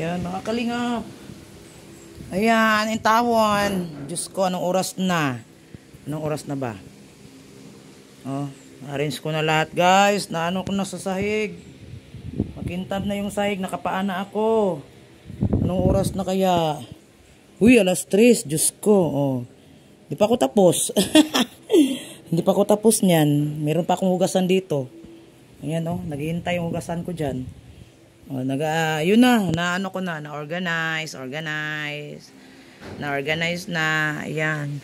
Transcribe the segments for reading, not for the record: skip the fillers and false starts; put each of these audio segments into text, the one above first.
Yan, mga kalingap. Ayan, intawan. Diyos ko, anong oras na? Anong oras na ba? Oh, arrange ko na lahat, guys. Naano ko na sa sahig. Makintab na yung sahig. Nakapaan na ako. Anong oras na kaya? Uy, alas 3. Diyos ko. Oh. Hindi pa ako tapos. Hindi pa ako tapos niyan. Meron pa akong hugasan dito. Ayan, oh. Naghihintay yung hugasan ko dyan. Oh, yun na. Naano ko na. Na-organize. Na-organize na. Ayan.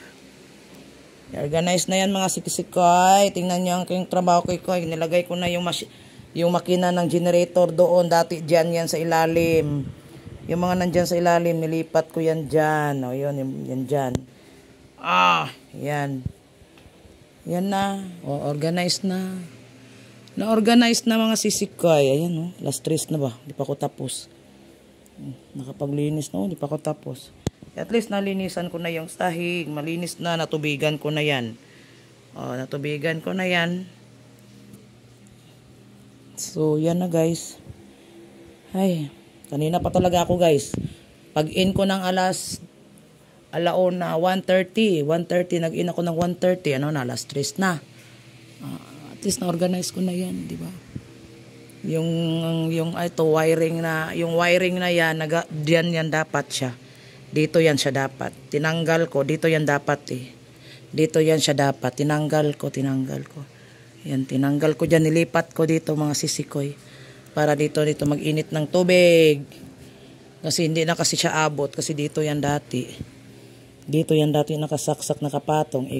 I-organize na yan mga sikisikoy. Tingnan nyo ang trabaho ko. Nilagay ko na yung makina ng generator doon. Dati dyan yan sa ilalim. Yung mga nandyan sa ilalim, nilipat ko yan dyan. O, yun, yan dyan. Yan. Yan na. O, organize na. Na-organize na mga sisikoy. Ayan, o. Last 3 na ba? Di pa ako tapos. Nakapaglinis na, o. Di pa ako tapos. At least nalinisan ko na yung sahig. Malinis na. Natubigan ko na yan. O, natubigan ko na yan. So, yan na, guys. Ay, kanina pa talaga ako, guys. Pag-in ko ng alauna 1:30. 1:30, nag-in ako ng 1:30. Ano na, last 3 na. At least na-organize ko na yan, di ba? Yung wiring na yan, diyan yan dapat siya. Dito yan siya dapat. Tinanggal ko, dito yan dapat eh. Dito yan siya dapat. Tinanggal ko. Yan, tinanggal ko dyan, nilipat ko dito mga sisikoy. Para dito mag-init ng tubig. Kasi hindi na kasi siya abot. Kasi dito yan dati. Dito yan dati nakasaksak, nakapatong.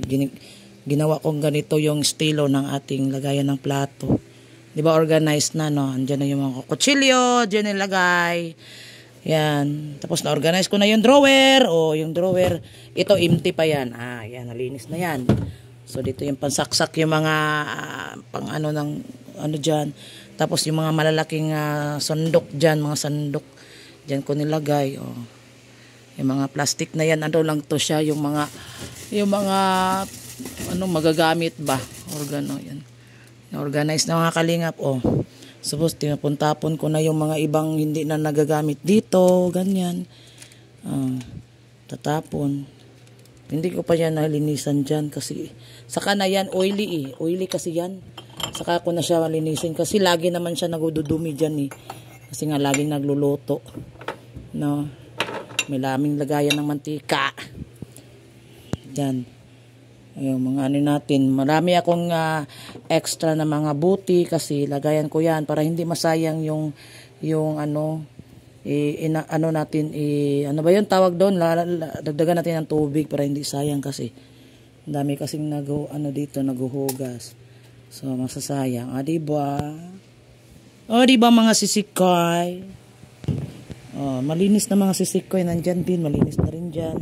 Ginawa kong ganito yung estilo ng ating lagayan ng plato. Di ba organized na, no? Andiyan na yung mga kutsilyo. Diyan nilagay. Yan. Tapos na-organize ko na yung drawer. O, yung drawer. Ito, empty pa yan. Yan. Nalinis na yan. So, dito yung pansaksak yung mga pang ano ng ano dyan. Tapos yung mga malalaking sandok dyan, mga sandok. Dyan ko nilagay. O. Yung mga plastic na yan, ano lang to siya, yung mga ano magagamit ba? Organo yan. Organize na mga kalingap. O. Suppose, tinapuntapon ko na yung mga ibang hindi na nagagamit dito. Ganyan. Tatapon. Hindi ko pa yan nalinisan dyan kasi saka na yan oily eh. Oily kasi yan. Saka ko na siya malinisin kasi lagi naman siya nagududumi dyan eh. Kasi nga laging nagluluto. No? May laming lagayan ng mantika. Dyan. Ayun, mga ano natin. Marami akong extra na mga buti kasi lagayan ko yan para hindi masayang yung ano, ano natin, ano ba yun tawag doon? Dagdagan natin ng tubig para hindi sayang kasi. Dami kasing dito, naguhugas. So, masasayang. Diba? Diba mga sisikoy? Malinis na mga sisikoy. Nandyan din. Malinis na rin dyan.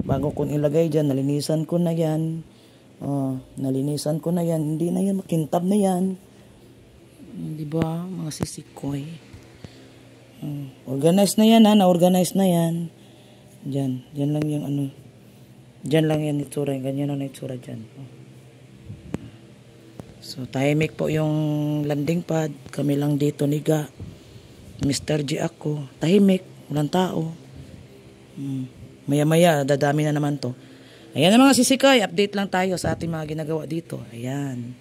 Bago kong ilagay dyan, nalinisan ko na yan. Nalinisan ko na yan. Hindi na yan. Makintab na yan. Diba? Mga sisikoy. Organize na yan, na-organize na yan. Dyan. Dyan lang yung ano. Dyan lang yan itsura. Ganyan ang itsura dyan. So, tahimik po yung landing pad. Kami lang dito niga. Mr. G ako. Tahimik. Walang tao. Maya-maya, dadami na naman to. Ayan na mga sisikoy. Update lang tayo sa ating mga ginagawa dito. Ayan.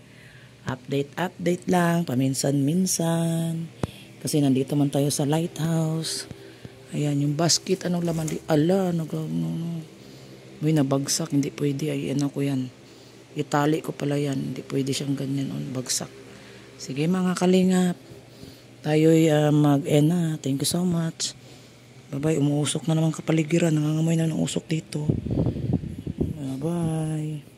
Update lang. Paminsan-minsan. Kasi nandito man tayo sa lighthouse. Ayan, yung basket. Anong laman di? Ala, Uy, nabagsak. Hindi pwede. Ayan ako yan. Itali ko pala yan. Hindi pwede siyang ganyan. Bagsak. Sige mga kalingap. Tayo'y mag-end na. Thank you so much. Bye-bye. Umuusok na naman kapaligiran. Nangangamoy na ng usok dito. Bye-bye.